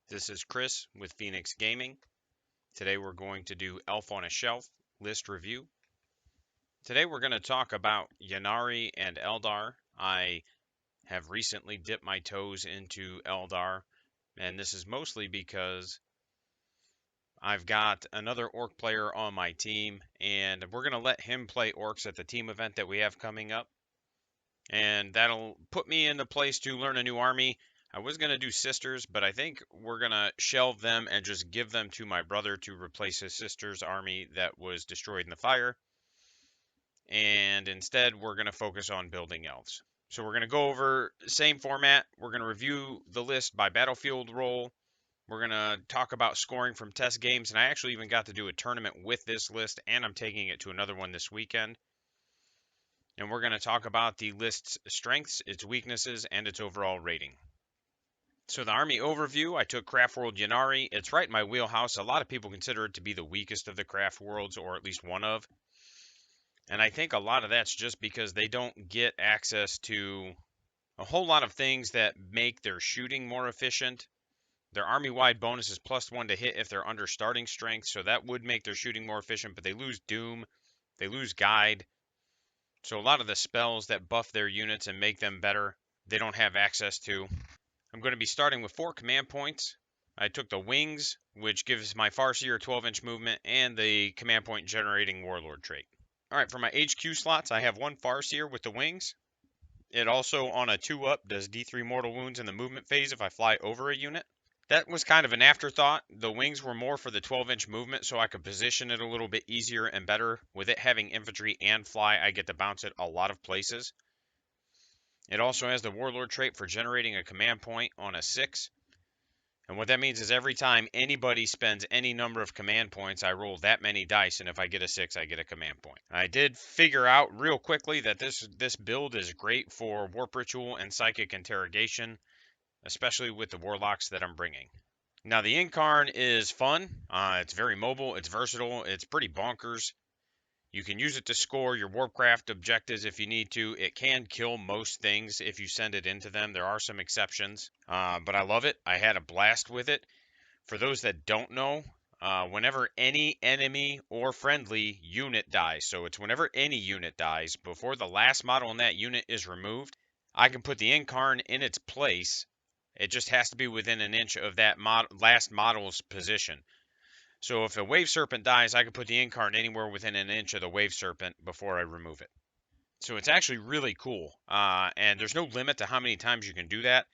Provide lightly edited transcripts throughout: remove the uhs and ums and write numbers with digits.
This is Chris with Phoenix Gaming. Today we're going to do Elf on a Shelf list review. Today we're going to talk about Ynnari and Aeldar. I have recently dipped my toes into Aeldar, and this is mostly because I've got another orc player on my team, and we're going to let him play orcs at the team event that we have coming up. And that'll put me in the place to learn a new army. I was going to do sisters, but I think we're going to shelve them and just give them to my brother to replace his sister's army that was destroyed in the fire. And instead, we're going to focus on building elves. So we're going to go over the same format. We're going to review the list by battlefield role. We're going to talk about scoring from test games. And I actually even got to do a tournament with this list, and I'm taking it to another one this weekend. And we're going to talk about the list's strengths, its weaknesses, and its overall rating. So the army overview, I took Craft World Ynnari. It's right in my wheelhouse. A lot of people consider it to be the weakest of the craft worlds, or at least one of. And I think a lot of that's just because they don't get access to a whole lot of things that make their shooting more efficient. Their army-wide bonus is +1 to hit if they're under starting strength, so that would make their shooting more efficient, but they lose Doom, they lose Guide. So a lot of the spells that buff their units and make them better, they don't have access to. I'm going to be starting with 4 command points. I took the Wings, which gives my Farseer 12-inch movement, and the command point generating Warlord trait. Alright, for my HQ slots, I have 1 Farseer with the Wings. It also, on a 2-up, does D3 mortal wounds in the movement phase if I fly over a unit. That was kind of an afterthought. The Wings were more for the 12-inch movement, so I could position it a little bit easier and better. With it having infantry and fly, I get to bounce it a lot of places. It also has the Warlord trait for generating a command point on a 6. And what that means is every time anybody spends any number of command points, I roll that many dice, and if I get a 6, I get a command point. I did figure out real quickly that this build is great for Warp Ritual and Psychic Interrogation, especially with the Warlocks that I'm bringing. Now, the Incarn is fun. It's very mobile. It's versatile. It's pretty bonkers. You can use it to score your Warpcraft objectives if you need to. It can kill most things if you send it into them. There are some exceptions, but I love it. I had a blast with it. For those that don't know, whenever any enemy or friendly unit dies, so it's whenever any unit dies, before the last model in that unit is removed, I can put the Incarn in its place. It just has to be within an inch of that last model's position. So if a Wave Serpent dies, I can put the Incarn anywhere within an inch of the Wave Serpent before I remove it. So it's actually really cool. And there's no limit to how many times you can do that.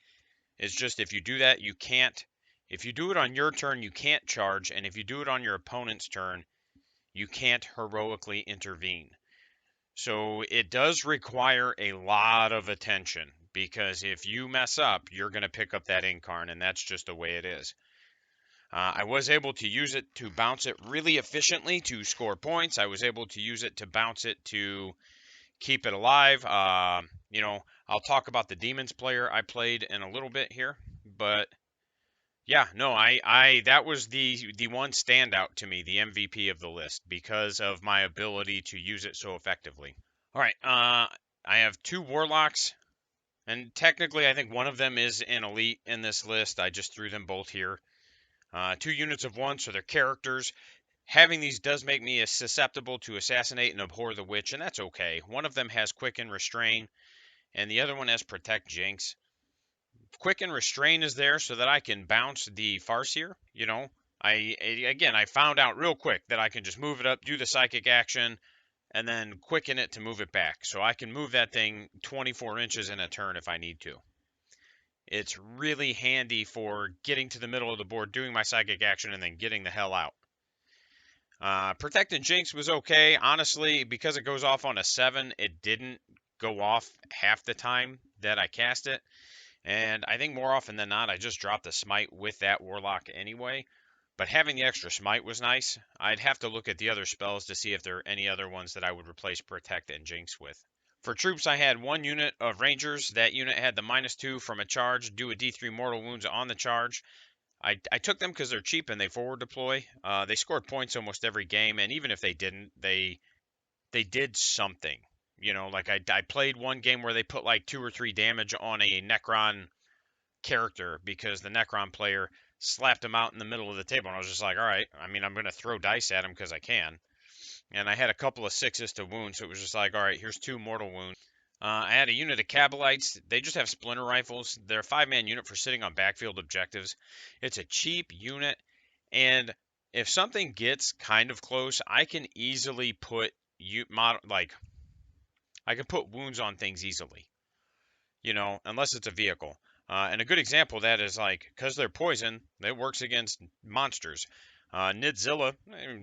It's just if you do that, you can't. If you do it on your turn, you can't charge. And if you do it on your opponent's turn, you can't heroically intervene. So it does require a lot of attention. Because if you mess up, you're going to pick up that Incarn. And that's just the way it is. I was able to use it to bounce it really efficiently to score points. I was able to use it to bounce it to keep it alive. I'll talk about the Demons player I played in a little bit here. But yeah, no, that was the one standout to me, the MVP of the list, because of my ability to use it so effectively. All right, I have 2 Warlocks, and technically I think one of them is an elite in this list. I just threw them both here. 2 units of 1, so they're characters. Having these does make me susceptible to Assassinate and Abhor the Witch, and that's okay. One of them has Quicken Restrain, and the other one has Protect Jinx. Quicken Restrain is there so that I can bounce the Farseer. I found out real quick that I can just move it up, do the Psychic action, and then quicken it to move it back. So I can move that thing 24 inches in a turn if I need to. It's really handy for getting to the middle of the board, doing my Psychic action, and then getting the hell out. Protected Jinx was okay. Honestly, because it goes off on a 7, it didn't go off half the time that I cast it. And I think more often than not, I just dropped the Smite with that Warlock anyway. But having the extra Smite was nice. I'd have to look at the other spells to see if there are any other ones that I would replace Protect and Jinx with. For troops, I had 1 unit of Rangers. That unit had the -2 from a charge, do a D3 mortal wounds on the charge. I took them because they're cheap and they forward deploy. They scored points almost every game, and even if they didn't, they did something. Like I played one game where they put like 2 or 3 damage on a Necron character because the Necron player slapped him out in the middle of the table, and I was just like, all right, I mean, I'm going to throw dice at him because I can. And I had a couple of 6s to wound, so it was just like, all right, here's 2 mortal wounds. I had a unit of Kabalites. They just have splinter rifles. They're a 5-man unit for sitting on backfield objectives. It's a cheap unit, and if something gets kind of close, I can easily put I can put wounds on things easily, unless it's a vehicle. And a good example of that is like, because they're poison, it works against monsters. Nidzilla,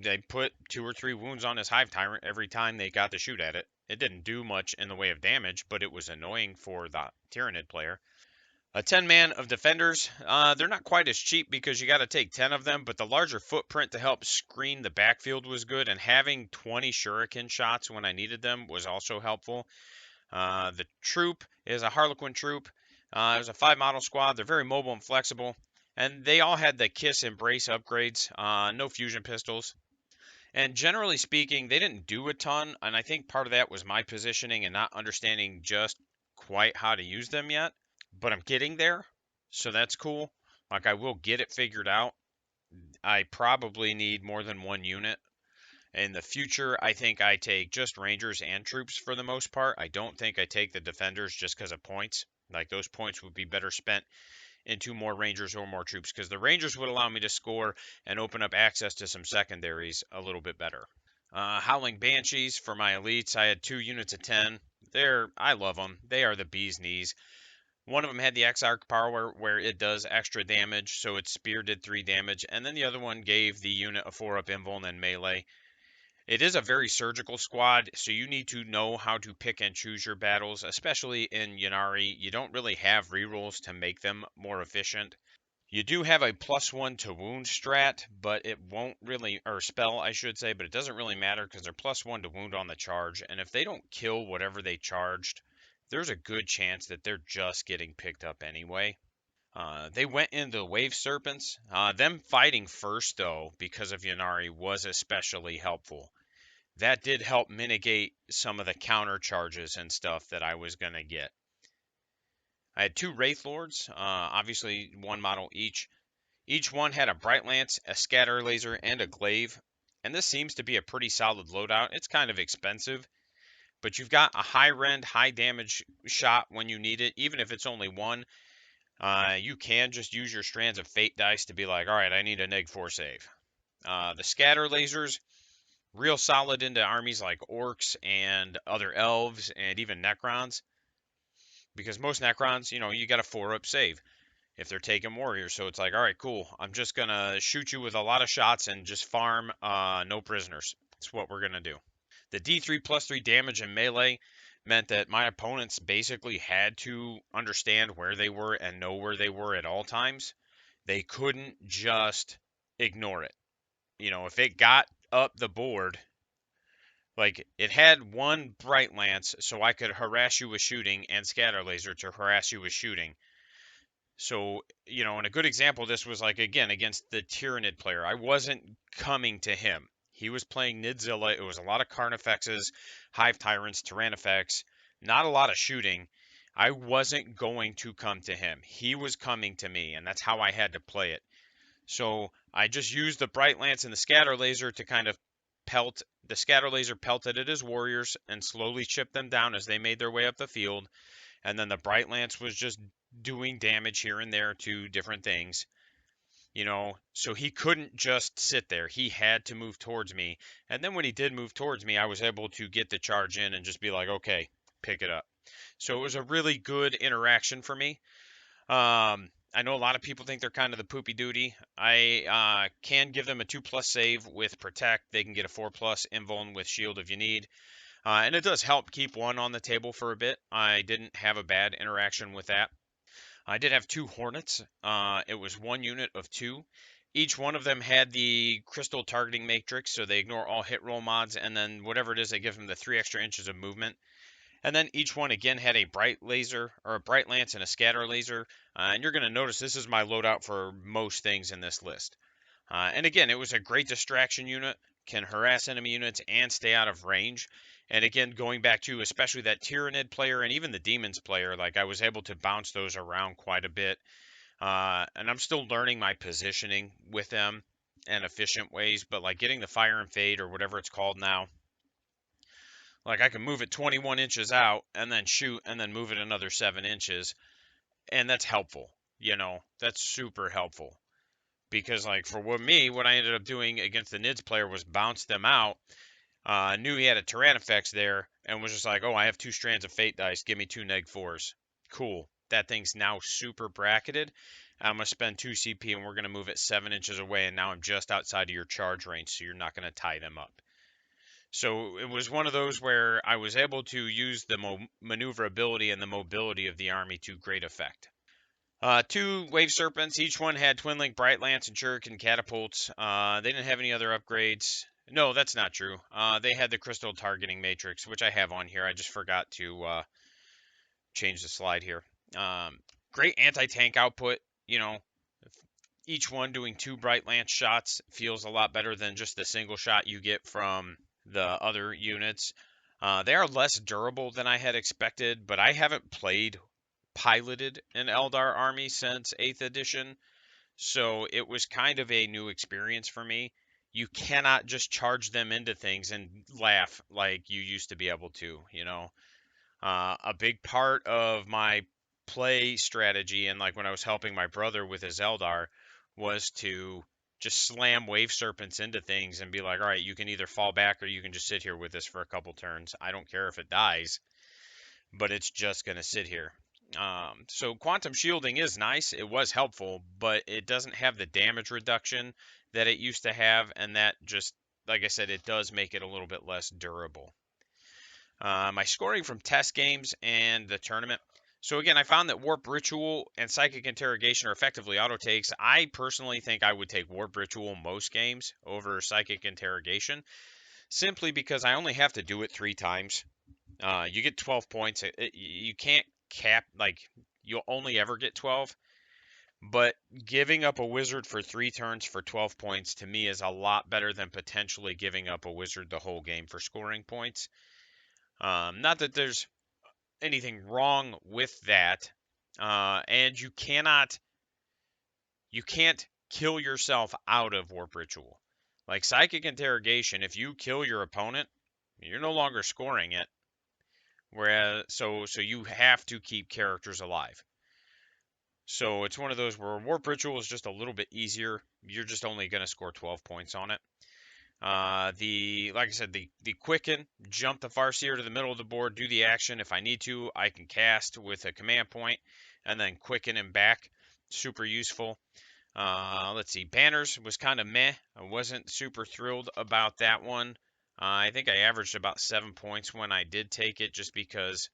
they put 2 or 3 wounds on his Hive Tyrant every time they got to shoot at it. It didn't do much in the way of damage, but it was annoying for the Tyrannid player. A 10-man of defenders, they're not quite as cheap because you got to take 10 of them, but the larger footprint to help screen the backfield was good, and having 20 shuriken shots when I needed them was also helpful. The troop is a Harlequin troop. It was a 5-model squad. They're very mobile and flexible, and they all had the Kiss Embrace upgrades, no fusion pistols. And generally speaking, they didn't do a ton, and I think part of that was my positioning and not understanding just quite how to use them yet. But I'm getting there, so that's cool. Like, I will get it figured out. I probably need more than 1 unit. In the future, I think I take just Rangers and troops for the most part. I don't think I take the defenders just because of points. Like, those points would be better spent into more Rangers or more troops, because the Rangers would allow me to score and open up access to some secondaries a little bit better. Howling Banshees for my elites. I had 2 units of 10. I love them. They are the bee's knees. One of them had the X-Arc power where it does extra damage, so its spear did 3 damage, and then the other one gave the unit a 4-up invuln and melee. It is a very surgical squad, so you need to know how to pick and choose your battles, especially in Ynnari. You don't really have rerolls to make them more efficient. You do have a +1 to wound strat, but it won't really, or spell I should say, but it doesn't really matter because they're +1 to wound on the charge, and if they don't kill whatever they charged, there's a good chance that they're just getting picked up anyway. They went into Wave Serpents. Them fighting first, though, because of Ynnari, was especially helpful. That did help mitigate some of the counter charges and stuff that I was going to get. I had 2 Wraith Lords, obviously 1 model each. Each one had a Bright Lance, a Scatter Laser, and a Glaive. And this seems to be a pretty solid loadout. It's kind of expensive, but you've got a high rend, high damage shot when you need it, even if it's only 1. You can just use your Strands of Fate dice to be like, all right, I need a neg-4 save. The Scatter Lasers, real solid into armies like Orcs and other Elves and even Necrons. Because most Necrons, you got a 4-up save if they're taking Warriors. So it's like, all right, cool. I'm just going to shoot you with a lot of shots and just farm no prisoners. That's what we're going to do. The D3 +3 damage and melee meant that my opponents basically had to understand where they were and know where they were at all times. They couldn't just ignore it. If it got up the board, like, it had 1 Bright Lance, so I could harass you with shooting, and Scatter Laser to harass you with shooting. So, and a good example of this was, like, again, against the Tyrannid player. I wasn't coming to him. He was playing Nidzilla. It was a lot of Carnifexes, Hive Tyrants, Tyrannifex, not a lot of shooting. I wasn't going to come to him. He was coming to me, and that's how I had to play it. So I just used the Bright Lance and the Scatter Laser to kind of pelt. The Scatter Laser pelted at his warriors and slowly chipped them down as they made their way up the field. And then the Bright Lance was just doing damage here and there to different things. So he couldn't just sit there. He had to move towards me. And then when he did move towards me, I was able to get the charge in and just be like, okay, pick it up. So it was a really good interaction for me. I know a lot of people think they're kind of the poopy duty. I can give them a 2+ save with Protect. They can get a 4+ invuln with Shield if you need. And it does help keep 1 on the table for a bit. I didn't have a bad interaction with that. I did have 2 Hornets. It was 1 unit of 2. Each one of them had the Crystal Targeting Matrix, so they ignore all hit roll mods, and then whatever it is, they give them the 3 extra inches of movement. And then each one again had a Bright Laser, or a Bright Lance and a Scatter Laser. And you're going to notice this is my loadout for most things in this list. And again, it was a great distraction unit, can harass enemy units and stay out of range. And again, going back to especially that Tyrannid player and even the Demons player, like, I was able to bounce those around quite a bit. And I'm still learning my positioning with them and efficient ways, but like getting the fire and fade or whatever it's called now, like I can move it 21 inches out and then shoot and then move it another 7 inches, and that's helpful. That's super helpful because like for what I ended up doing against the Nids player was bounce them out. Knew he had a Tyrannifex there and was just like, oh, I have 2 strands of Fate dice. Give me 2 neg 4s. Cool. That thing's now super bracketed. I'm going to spend 2 CP and we're going to move it 7 inches away. And now I'm just outside of your charge range, so you're not going to tie them up. So it was one of those where I was able to use the maneuverability and the mobility of the army to great effect. 2 Wave Serpents. Each one had Twin Link, Bright Lance, and Shuriken Catapults. They didn't have any other upgrades. No, that's not true. They had the Crystal Targeting Matrix, which I have on here. I just forgot to change the slide here. Great anti-tank output. Each one doing 2 Bright Lance shots feels a lot better than just the single shot you get from the other units. They are less durable than I had expected, but I haven't piloted an Eldar army since 8th edition, so it was kind of a new experience for me. You cannot just charge them into things and laugh like you used to be able to. A big part of my play strategy and like when I was helping my brother with his Eldar was to just slam Wave Serpents into things and be like, all right, you can either fall back or you can just sit here with this for a couple turns. I don't care if it dies, but it's just going to sit here. So quantum shielding is nice. It was helpful, but it doesn't have the damage reduction that it used to have, and that just, like I said, it does make it a little bit less durable. My scoring from test games and the tournament. So again, I found that Warp Ritual and Psychic Interrogation are effectively auto takes. I personally think I would take Warp Ritual most games over Psychic Interrogation, simply because I only have to do it 3 times. You get 12 points. You can't cap, like, you'll only ever get 12. But giving up a wizard for 3 turns for 12 points to me is a lot better than potentially giving up a wizard the whole game for scoring points. Not that there's anything wrong with that. And you can't kill yourself out of Warp Ritual. Like Psychic Interrogation, if you kill your opponent, you're no longer scoring it. Whereas, so you have to keep characters alive. So it's one of those where Warp Ritual is just a little bit easier. You're just only going to score 12 points on it. Like I said, the Quicken, jump the Farseer to the middle of the board, do the action. If I need to, I can cast with a command point, and then Quicken him back. Super useful. Let's see, Banners was kind of meh. I wasn't super thrilled about that one. I think I averaged about 7 points when I did take it, just because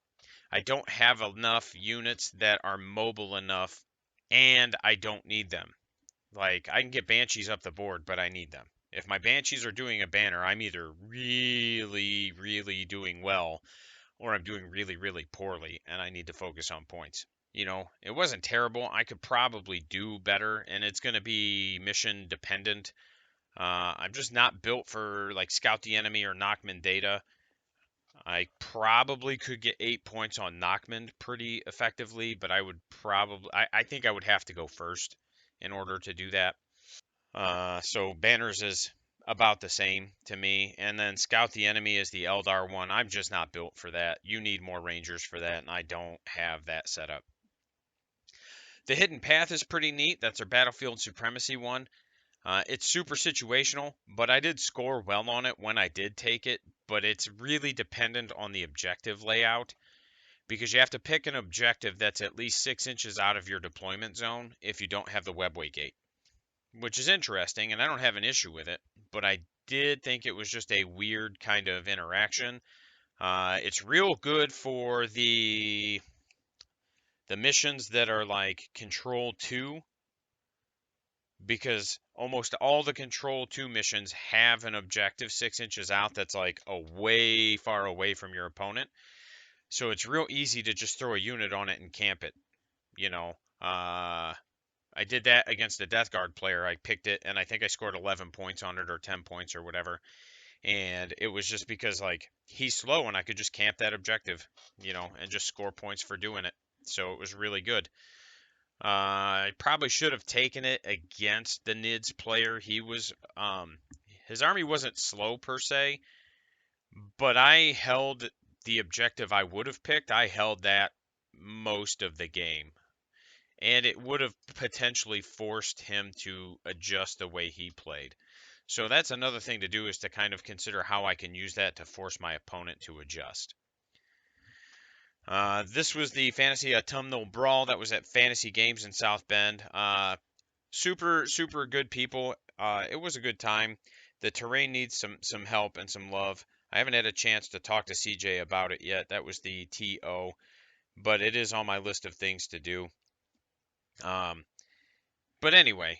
I don't have enough units that are mobile enough, and I don't need them. Like, I can get Banshees up the board, but I need them. If my Banshees are doing a banner, I'm either really, really doing well, or I'm doing really, really poorly, and I need to focus on points. It wasn't terrible. I could probably do better, and it's going to be mission dependent. I'm just not built for, like, Scout the Enemy or Knockman data. I probably could get 8 points on Knockman pretty effectively, but I think I would have to go first in order to do that. So Banners is about the same to me. And then Scout the Enemy is the Eldar one. I'm just not built for that. You need more Rangers for that, and I don't have that set up. The Hidden Path is pretty neat. That's our Battlefield Supremacy one. It's super situational, but I did score well on it when I did take it. But it's really dependent on the objective layout, because you have to pick an objective that's at least 6 inches out of your deployment zone if you don't have the webway gate, which is interesting, and I don't have an issue with it, but I did think it was just a weird kind of interaction. It's real good for the missions that are like Control 2, because almost all the Control 2 missions have an objective 6 inches out that's like a way far away from your opponent. So it's real easy to just throw a unit on it and camp it, you know. I did that against a Death Guard player. I picked it, and I think I scored 11 points on it, or 10 points, or whatever. And it was just because, like, he's slow, and I could just camp that objective, and just score points for doing it. So it was really good. I probably should have taken it against the Nids player. His army wasn't slow per se, but I held the objective I would have picked. I held that most of the game, and it would have potentially forced him to adjust the way he played. So that's another thing to do, is to kind of consider how I can use that to force my opponent to adjust. This was the Fantasy Autumnal Brawl that was at Fantasy Games in South Bend. Super good people. It was a good time. The terrain needs some help and some love. I haven't had a chance to talk to CJ about it yet. That was the TO, but it is on my list of things to do. Um, but anyway,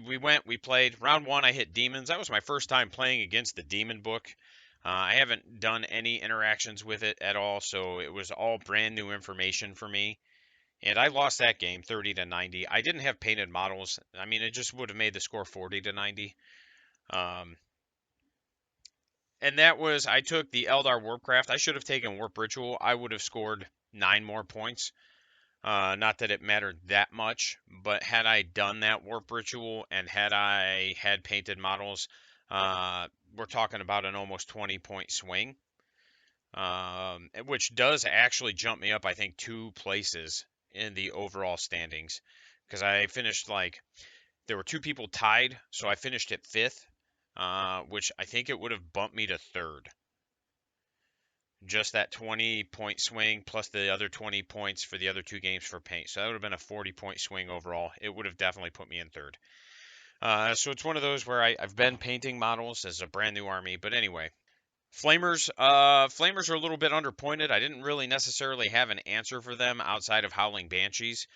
we played round one. I hit demons. That was my first time playing against the demon book. I haven't done any interactions with it at all, so it was all brand new information for me. And I lost that game 30 to 90. I didn't have painted models. I mean, it just would have made the score 40 to 90. Um, and that was, I took the Eldar Warpcraft. I should have taken Warp Ritual. I would have scored 9 more points. Not that it mattered that much, but had I done that Warp Ritual and had I had painted models, we're talking about an almost 20-point swing, which does actually jump me up, I think, 2 places in the overall standings, because I finished there were 2 people tied, so I finished at 5th, which I think it would have bumped me to 3rd. Just that 20-point swing plus the other 20 points for the other 2 games for paint. So that would have been a 40-point swing overall. It would have definitely put me in 3rd. So it's one of those where I've been painting models as a brand new army. But anyway, Flamers are a little bit underpointed. I didn't really necessarily have an answer for them outside of Howling Banshees.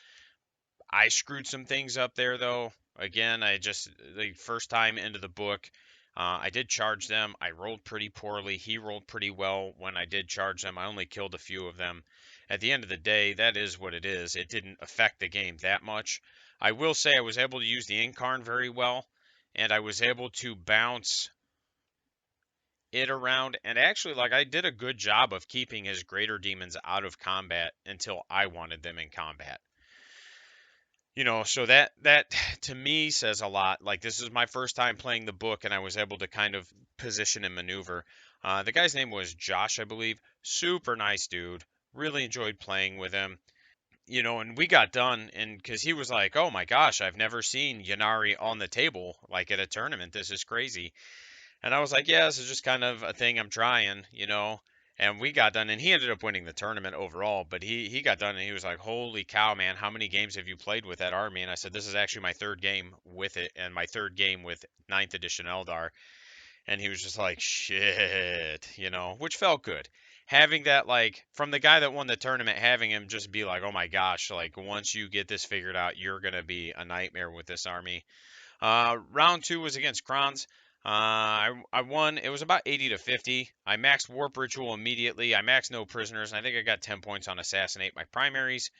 I screwed some things up there, though. Again, the first time into the book, I did charge them. I rolled pretty poorly. He rolled pretty well when I did charge them. I only killed a few of them. At the end of the day, that is what it is. It didn't affect the game that much. I will say I was able to use the Incarn very well, and I was able to bounce it around. And actually, I did a good job of keeping his greater demons out of combat until I wanted them in combat. So that to me says a lot. Like, this is my first time playing the book, and I was able to kind of position and maneuver. The guy's name was Josh, I believe. Super nice dude. Really enjoyed playing with him. And we got done, and because he was like, "Oh my gosh, I've never seen Ynnari on the table like at a tournament. This is crazy." And I was like, "Yeah, this is just kind of a thing I'm trying." And we got done, and he ended up winning the tournament overall. But he got done, and he was like, "Holy cow, man! How many games have you played with that army?" And I said, "This is actually my 3rd game with it, and my 3rd game with 9th edition Eldar." And he was just like, "Shit," which felt good. Having that, from the guy that won the tournament, having him just be like, "Oh my gosh, once you get this figured out, you're gonna be a nightmare with this army." Round 2 was against Kronz. I won. It was about 80 to 50. I maxed Warp Ritual immediately. I maxed No Prisoners, and I think I got 10 points on Assassinate. My primaries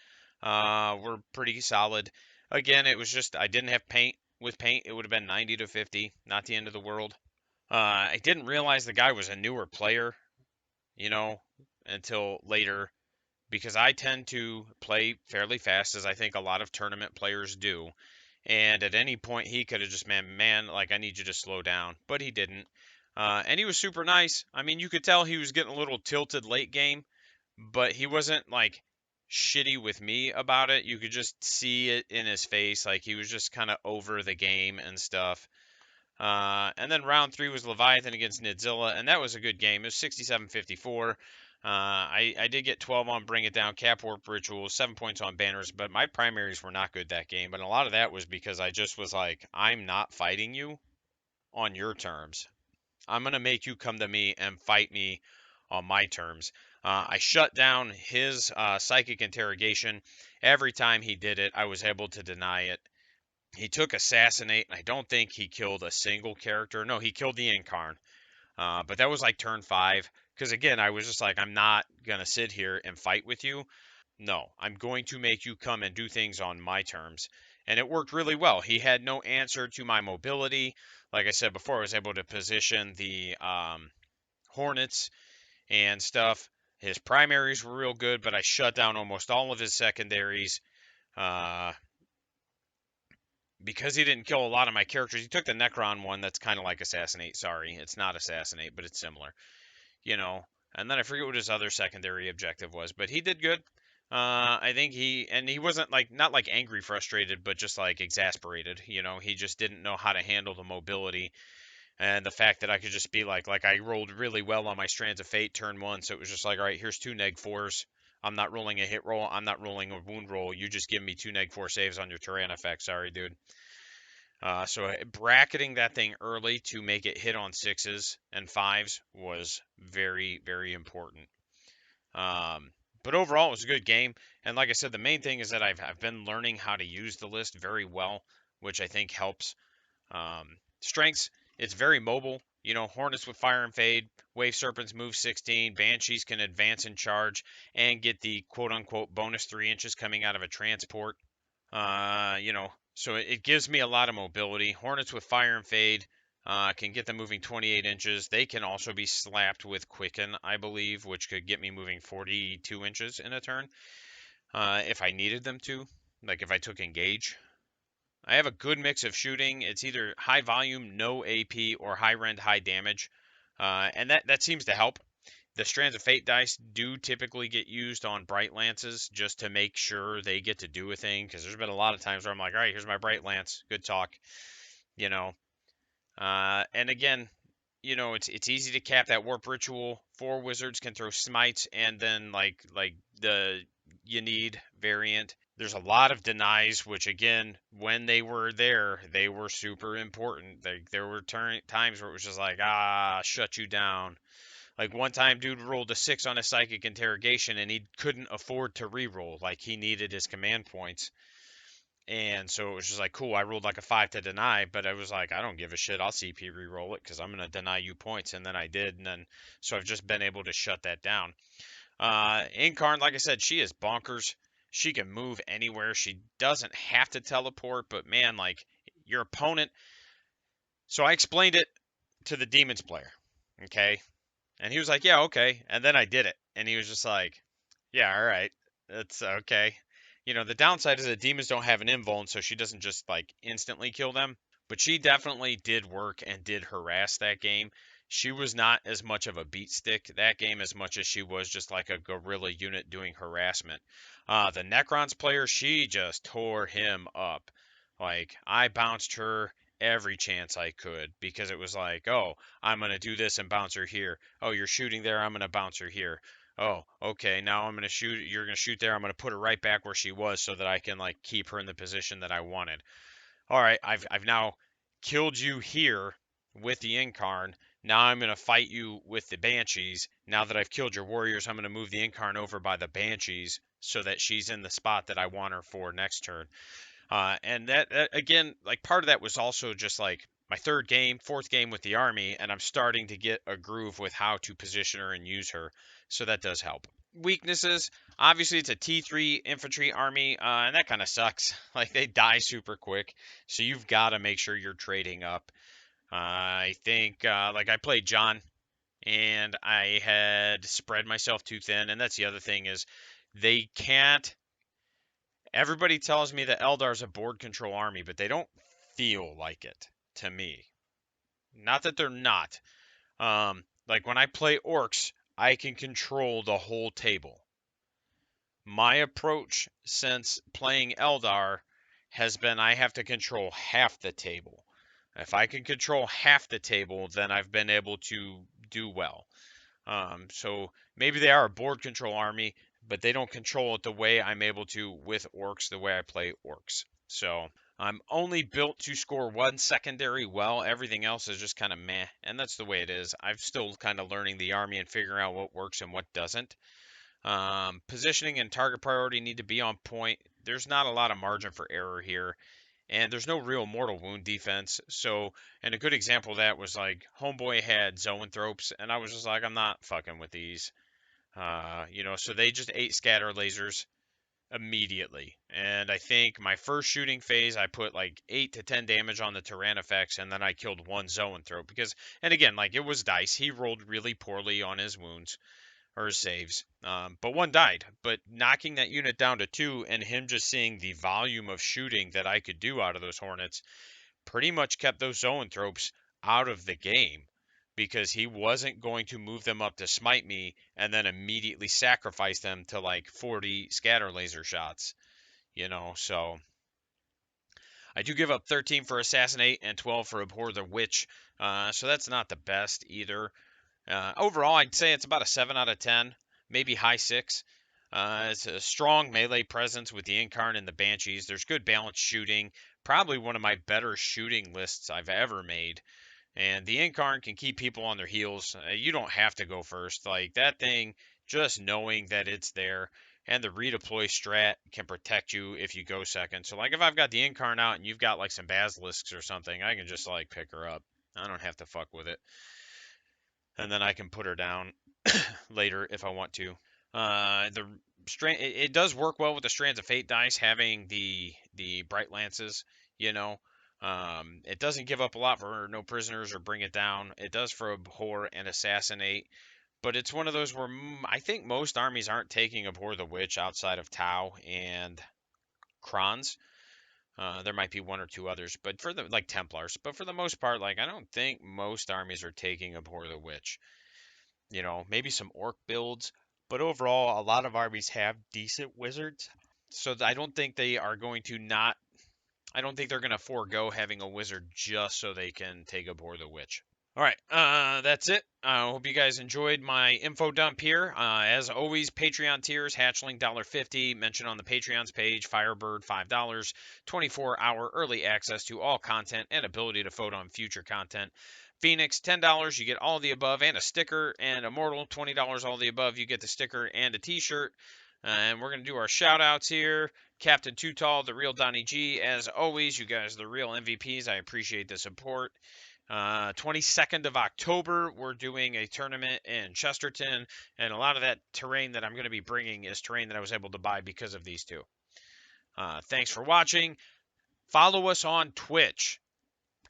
were pretty solid. Again, it was just I didn't have paint. With paint, it would have been 90 to 50. Not the end of the world. I didn't realize the guy was a newer player, you know, until later, because I tend to play fairly fast, as I think a lot of tournament players do. And at any point, he could have just, man, I need you to slow down. But he didn't. And he was super nice. I mean, you could tell he was getting a little tilted late game, but he wasn't, shitty with me about it. You could just see it in his face. He was just kind of over the game and stuff. And then round 3 was Leviathan against Nidzilla, and that was a good game. It was 67-54. I did get 12 on Bring It Down, Cap Warp Rituals, 7 points on Banners, but my primaries were not good that game. And a lot of that was because I just was like, I'm not fighting you on your terms. I'm going to make you come to me and fight me on my terms. I shut down his psychic interrogation. Every time he did it, I was able to deny it. He took Assassinate, and I don't think he killed a single character. No, he killed the Incarn. But that was turn 5. Because again, I was just like, I'm not going to sit here and fight with you. No, I'm going to make you come and do things on my terms. And it worked really well. He had no answer to my mobility. Like I said before, I was able to position the Hornets and stuff. His primaries were real good, but I shut down almost all of his secondaries. Because he didn't kill a lot of my characters, he took the Necron one that's kind of like Assassinate. Sorry, it's not Assassinate, but it's similar. You know, and then I forget what his other secondary objective was, but he did good. I think he wasn't like not like angry, frustrated, but just like exasperated. You know, he just didn't know how to handle the mobility and the fact that I could just be like I rolled really well on my Strands of Fate turn one, so it was just like, all right, here's two neg 4s. I'm not rolling a hit roll. I'm not rolling a wound roll. You just give me two neg 4 saves on your Tyrann effect. Sorry, dude. So bracketing that thing early to make it hit on 6s and 5s was very, very important. But overall, it was a good game. And like I said, the main thing is that I've been learning how to use the list very well, which I think helps. Strengths, it's very mobile. You know, Hornets with Fire and Fade, Wave Serpents move 16, Banshees can advance and charge, and get the quote unquote bonus 3 inches coming out of a transport. You know, so it gives me a lot of mobility. Hornets with Fire and Fade can get them moving 28 inches. They can also be slapped with Quicken, I believe, which could get me moving 42 inches in a turn if I needed them to, like if I took Engage. I have a good mix of shooting. It's either high volume, no AP, or high rend, high damage, and that seems to help. The Strands of Fate dice do typically get used on Bright Lances just to make sure they get to do a thing, because there's been a lot of times where I'm like, all right, here's my Bright Lance, good talk, you know. And again, you know, it's easy to cap that Warp Ritual. 4 wizards can throw smites, and then like the you need variant. There's a lot of denies, which again, when they were there, they were super important. There were times where it was just like, shut you down. Like one time, dude rolled a 6 on a psychic interrogation, and he couldn't afford to re-roll. Like he needed his command points. And so it was just like, cool, I rolled like a 5 to deny, but I was like, I don't give a shit. I'll CP re-roll it because I'm going to deny you points. And then I did. And then, so I've just been able to shut that down. Incarn, like I said, she is bonkers. She can move anywhere. She doesn't have to teleport, but man, like your opponent. So I explained it to the Demons player. Okay. And he was like, yeah, okay. And then I did it. And he was just like, yeah, all right. That's okay. You know, the downside is that demons don't have an invuln, so she doesn't just like instantly kill them. But she definitely did work and did harass that game. She was not as much of a beat stick that game as much as she was just like a guerrilla unit doing harassment. The Necrons player, she just tore him up. Like, I bounced her every chance I could because it was like, oh, I'm going to do this and bounce her here. Oh, you're shooting there, I'm going to bounce her here. Oh, okay, now I'm going to shoot, you're going to shoot there, I'm going to put her right back where she was so that I can like keep her in the position that I wanted. All right, I've now killed you here with the Incarn. Now I'm going to fight you with the Banshees. Now that I've killed your warriors, I'm going to move the Incarn over by the Banshees so that she's in the spot that I want her for next turn. And that again, like part of that was also just like my third game, fourth game with the army, and I'm starting to get a groove with how to position her and use her. So that does help. Weaknesses, obviously it's a T3 infantry army, and that kind of sucks. Like they die super quick, so you've got to make sure you're trading up. I think like I played John, and I had spread myself too thin, and that's the other thing is they can't. Everybody tells me that Eldar's a board control army, but they don't feel like it to me. Not that they're not. Like when I play orcs, I can control the whole table. My approach since playing Eldar has been I have to control half the table. If I can control half the table, then I've been able to do well. So maybe they are a board control army, but they don't control it the way I'm able to with orcs, the way I play orcs. So I'm only built to score one secondary well. Everything else is just kind of meh, and that's the way it is. I'm still kind of learning the army and figuring out what works and what doesn't. Positioning and target priority need to be on point. There's not a lot of margin for error here, and there's no real mortal wound defense. So, and a good example of that was like Homeboy had zoanthropes, and I was just like, I'm not fucking with these. You know, so they just ate scatter lasers immediately. And I think my first shooting phase, I put like 8 to 10 damage on the Tyrann effects, and then I killed one zoanthrope because, and again, like it was dice. He rolled really poorly on his wounds. or his saves. But one died. But knocking that unit down to 2 and him just seeing the volume of shooting that I could do out of those Hornets pretty much kept those zoanthropes out of the game because he wasn't going to move them up to smite me and then immediately sacrifice them to like 40 scatter laser shots, so I do give up 13 for assassinate and 12 for abhor the witch, so that's not the best either. Overall, I'd say it's about a 7 out of 10, maybe high 6. It's a strong melee presence with the Incarn and the Banshees. There's good balanced shooting. Probably one of my better shooting lists I've ever made. And the Incarn can keep people on their heels. You don't have to go first. Like that thing, just knowing that it's there. And the redeploy strat can protect you if you go second. So like if I've got the Incarn out and you've got like some Basilisks or something, I can just like pick her up. I don't have to fuck with it. And then I can put her down later if I want to. It does work well with the Strands of Fate dice having the Bright Lances. It doesn't give up a lot for no prisoners or bring it down. It does for abhor and assassinate, but it's one of those where I think most armies aren't taking abhor the witch outside of Tau and Kronz. There might be one or two others, but for the like Templars, but for the most part, like I don't think most armies are taking abhor the witch. Maybe some orc builds, but overall, a lot of armies have decent wizards. So I don't think they are going to not. I don't think they're going to forego having a wizard just so they can take abhor the witch. All right, that's it. I hope you guys enjoyed my info dump here. As always, Patreon tiers, Hatchling $1.50, mentioned on the Patreon's page, Firebird $5, 24-hour early access to all content and ability to vote on future content. Phoenix, $10, you get all the above and a sticker, and Immortal, $20, all the above, you get the sticker and a t-shirt. And we're going to do our shout-outs here. Captain Too Tall, the real Donnie G. As always, you guys are the real MVPs. I appreciate the support. 22nd of October, we're doing a tournament in Chesterton, and a lot of that terrain that I'm going to be bringing is terrain that I was able to buy because of these two. Thanks for watching. Follow us on Twitch.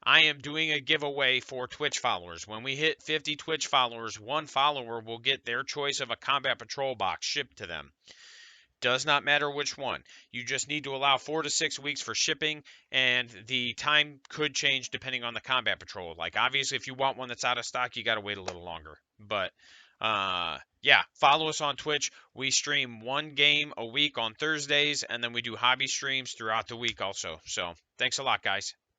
I am doing a giveaway for Twitch followers. When we hit 50 Twitch followers, one follower will get their choice of a combat patrol box shipped to them. Does not matter which one. You just need to allow 4 to 6 weeks for shipping, and the time could change depending on the combat patrol. Like, obviously, if you want one that's out of stock, you got to wait a little longer. But, yeah, follow us on Twitch. We stream one game a week on Thursdays, and then we do hobby streams throughout the week also. So, thanks a lot, guys.